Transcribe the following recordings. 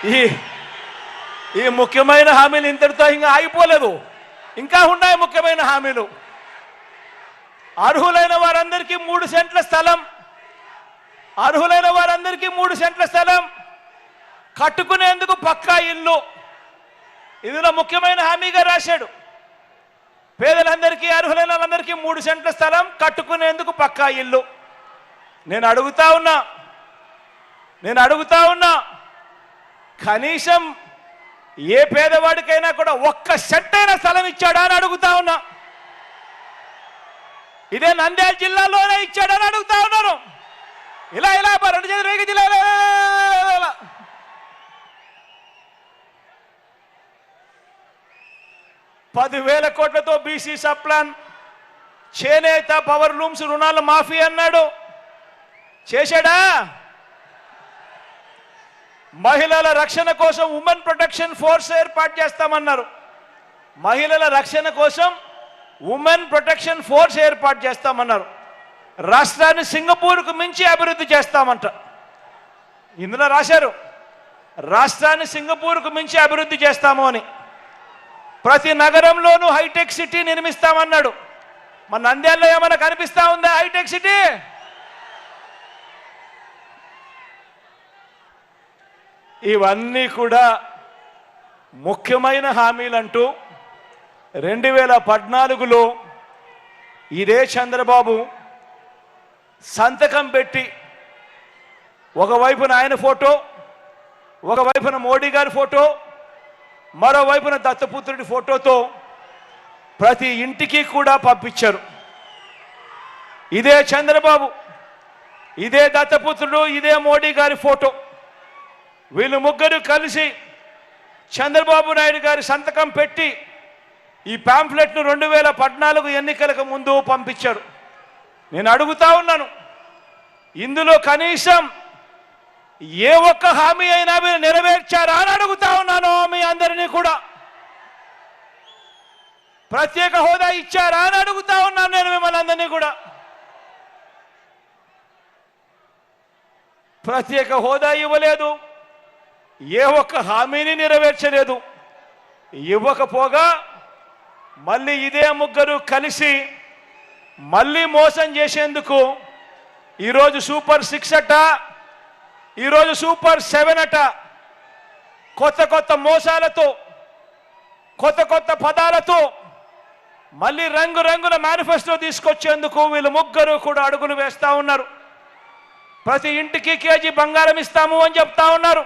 ఈ ఈ ముఖ్యమైన హామీలు ఇంతటితో ఇంకా ఆగిపోలేదు, ఇంకా ఉన్నాయి ముఖ్యమైన హామీలు. అర్హులైన వారందరికీ 3 సెంట్ల స్థలం, అర్హులైన వారందరికీ 3 సెంట్ల స్థలం, కట్టుకునేందుకు పక్కా ఇల్లు. ఇందులో ముఖ్యమైన హామీగా రాశాడు. పేదలందరికీ, అర్హులైన వాళ్ళందరికీ 3 సెంట్ల స్థలం, కట్టుకునేందుకు పక్కా ఇల్లు. నేను అడుగుతా ఉన్నా కనీసం ఏ పేదవాడికైనా కూడా 1 సెంట్ అయినా స్థలం ఇచ్చాడా అని అడుగుతా ఉన్నా. ఇదే నంద్యాల జిల్లాలోనే ఇచ్చాడని అడుగుతా ఉన్నాను. ఇలా 2 జిల్లాలో 10,000 కోట్లతో బీసీ సబ్ ప్లాన్, చేనేత, పవర్ లూమ్స్ రుణాల మాఫీ అన్నాడు, చేశాడా? మహిళల రక్షణ కోసం ఉమెన్ ప్రొటెక్షన్ ఫోర్స్ ఏర్పాటు చేస్తామన్నారు. మహిళల రక్షణ కోసం ఉమెన్ ప్రొటెక్షన్ ఫోర్స్ ఏర్పాటు చేస్తామన్నారు. రాష్ట్రాన్ని సింగపూర్కు మించి అభివృద్ధి చేస్తామంట. ఇందులో రాశారు రాష్ట్రాన్ని సింగపూర్కు మించి అభివృద్ధి చేస్తాము అని. ప్రతి నగరంలోనూ హైటెక్ సిటీ నిర్మిస్తామన్నాడు. మన నంద్యాలలో ఏమైనా కనిపిస్తా ఉందా హైటెక్ సిటీ? ఇవన్నీ కూడా ముఖ్యమైన హామీలంటూ 2014లో ఇదే చంద్రబాబు సంతకం పెట్టి ఒకవైపున ఆయన ఫోటో, ఒకవైపున మోడీ గారి ఫోటో, మరోవైపున దత్తపుత్రుడి ఫోటోతో ప్రతి ఇంటికి కూడా పంపించారు. ఇదే చంద్రబాబు, ఇదే దత్తపుత్రుడు, ఇదే మోడీ గారి ఫోటో, వీళ్ళు ముగ్గురు కలిసి చంద్రబాబు నాయుడు గారి సంతకం పెట్టి ఈ పాంఫ్లెట్ను 2014 ఎన్నికలకు ముందు పంపించారు. నేను అడుగుతా ఉన్నాను, ఇందులో కనీసం ఏ ఒక్క హామీ అయినా మీరు నెరవేర్చారా అని అడుగుతా ఉన్నాను మీ అందరినీ కూడా. ప్రత్యేక హోదా ఇచ్చారా అని అడుగుతా ఉన్నాను నేను మిమ్మల్ని అందరినీ కూడా. ప్రత్యేక హోదా ఇవ్వలేదు, ఏ ఒక్క హామీని నెరవేర్చలేదు. ఇవ్వకపోగా మళ్ళీ ఇదే ముగ్గురు కలిసి మళ్ళీ మోసం చేసేందుకు ఈరోజు సూపర్ 6 అట, ఈరోజు సూపర్ 7 అట, కొత్త కొత్త మోసాలతో, కొత్త కొత్త పదాలతో మళ్ళీ రంగురంగుల మేనిఫెస్టో తీసుకొచ్చేందుకు వీళ్ళు ముగ్గురు కూడా అడుగులు వేస్తా ఉన్నారు. ప్రతి ఇంటికి కేజీ బంగారం ఇస్తాము అని చెప్తా ఉన్నారు.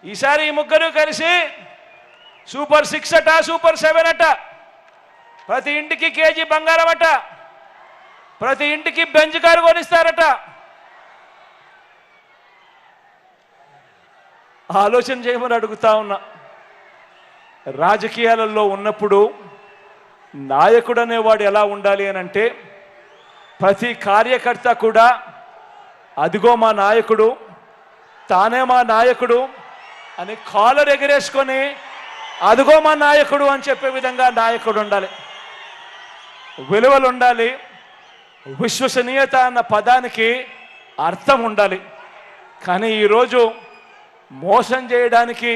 ఈసారి ఈ ముగ్గురు కలిసి సూపర్ 6 అట, సూపర్ 7 అట, ప్రతి ఇంటికి కేజీ బంగారం అట, ప్రతి ఇంటికి బెంచ్ కారు కొనిస్తారట. ఆలోచన చేయమని అడుగుతా ఉన్నా. రాజకీయాలలో ఉన్నప్పుడు నాయకుడు అనేవాడు ఎలా ఉండాలి అని అంటే, ప్రతి కార్యకర్త కూడా అదిగో మా నాయకుడు, తానే మా నాయకుడు అని కాలర్ ఎగరేసుకొని అదిగో మా నాయకుడు అని చెప్పే విధంగా నాయకుడు ఉండాలి. విలువలు ఉండాలి, విశ్వసనీయత అన్న పదానికి అర్థం ఉండాలి. కానీ ఈరోజు మోసం చేయడానికి,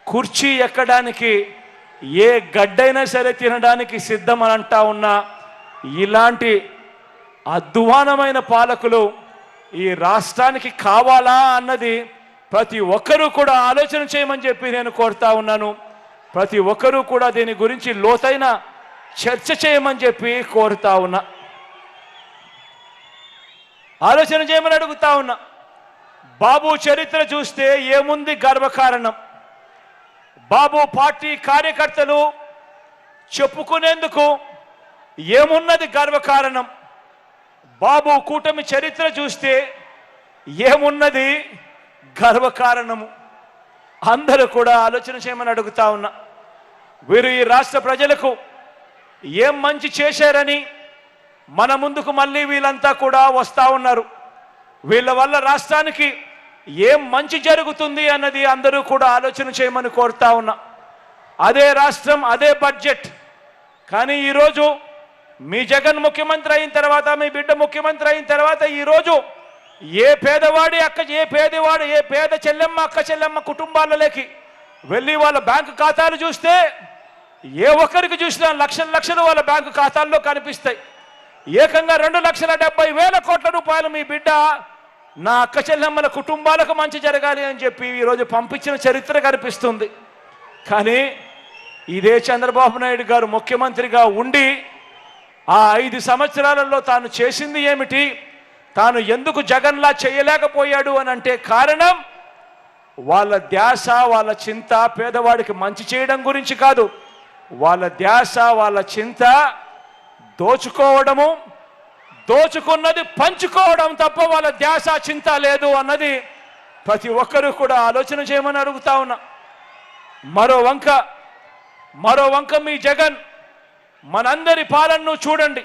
కుర్చీ ఎక్కడానికి, ఏ గడ్డైనా సరే తినడానికి సిద్ధం అని అంటా ఉన్న ఇలాంటి అధ్వానమైన పాలకులు ఈ రాష్ట్రానికి కావాలా అన్నది ప్రతి ఒక్కరూ కూడా ఆలోచన చేయమని చెప్పి నేను కోరుతా ఉన్నాను. ప్రతి ఒక్కరూ కూడా దీని గురించి లోతైన చర్చ చేయమని చెప్పి కోరుతా ఉన్నా. ఆలోచన చేయమని అడుగుతా ఉన్నా. బాబు చరిత్ర చూస్తే ఏముంది గర్వకారణం? బాబు పార్టీ కార్యకర్తలు చెప్పుకునేందుకు ఏమున్నది గర్వకారణం? బాబు కూటమి చరిత్ర చూస్తే ఏమున్నది గర్వకారణము? అందరూ కూడా ఆలోచన చేయమని అడుగుతా ఉన్నా. వీరు ఈ రాష్ట్ర ప్రజలకు ఏం మంచి చేశారని మన ముందుకు మళ్ళీ వీళ్ళంతా కూడా వస్తూ ఉన్నారు. వీళ్ళ వల్ల రాష్ట్రానికి ఏం మంచి జరుగుతుంది అన్నది అందరూ కూడా ఆలోచన చేయమని కోరుతా ఉన్నా. అదే రాష్ట్రం, అదే బడ్జెట్. కానీ ఈరోజు మీ జగన్ ముఖ్యమంత్రి అయిన తర్వాత, మీ బిడ్డ ముఖ్యమంత్రి అయిన తర్వాత ఈరోజు ఏ పేద చెల్లెమ్మ అక్క చెల్లెమ్మ కుటుంబాలలోకి వెళ్ళి వాళ్ళ బ్యాంకు ఖాతాలు చూస్తే ఏ ఒక్కరికి చూసినా లక్షలు వాళ్ళ బ్యాంకు ఖాతాల్లో కనిపిస్తాయి. ఏకంగా 2,70,000 కోట్ల రూపాయలు మీ బిడ్డ నా అక్క చెల్లెమ్మల కుటుంబాలకు మంచి జరగాలి అని చెప్పి ఈరోజు పంపించిన చరిత్ర కనిపిస్తుంది. కానీ ఇదే చంద్రబాబు నాయుడు గారు ముఖ్యమంత్రిగా ఉండి ఆ 5 సంవత్సరాలలో తాను చేసింది ఏమిటి, తాను ఎందుకు జగన్లా చేయలేకపోయాడు అని అంటే కారణం వాళ్ళ ధ్యాస, వాళ్ళ చింత పేదవాడికి మంచి చేయడం గురించి కాదు. వాళ్ళ ధ్యాస, వాళ్ళ చింత దోచుకోవడము, దోచుకున్నది పంచుకోవడం తప్ప వాళ్ళ ధ్యాస చింత లేదు అన్నది ప్రతి ఒక్కరూ కూడా ఆలోచన చేయమని అడుగుతా ఉన్నా. మరో వంక మీ జగన్ మనందరి పాలనను చూడండి.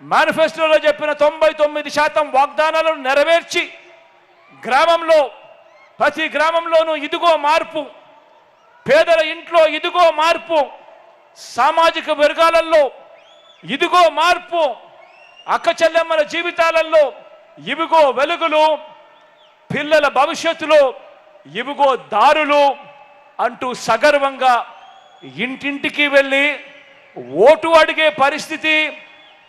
మేనిఫెస్టోలో చెప్పిన 99% వాగ్దానాలను నెరవేర్చి ప్రతి గ్రామంలోనూ ఇదిగో మార్పు, పేదల ఇంట్లో ఇదిగో మార్పు, సామాజిక వర్గాలలో ఇదిగో మార్పు, అక్క చెల్లెమ్మల జీవితాలలో ఇవిగో వెలుగులు, పిల్లల భవిష్యత్తులో ఇవిగో దారులు అంటూ సగర్వంగా ఇంటింటికి వెళ్ళి ఓటు అడిగే పరిస్థితి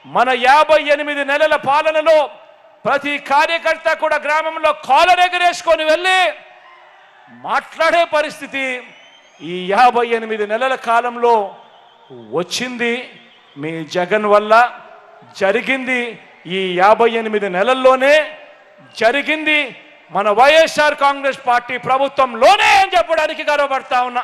మన 58 నెలల పాలనలో ప్రతి కార్యకర్త కూడా గ్రామంలో కాలర్ ఎగరేసుకొని వెళ్ళి మాట్లాడే పరిస్థితి ఈ 58 నెలల కాలంలో వచ్చింది మీ జగన్ వల్ల. జరిగింది ఈ 58 నెలల్లోనే జరిగింది మన వైఎస్ఆర్ కాంగ్రెస్ పార్టీ ప్రభుత్వంలోనే అని చెప్పడానికి గర్వపడతా ఉన్నా.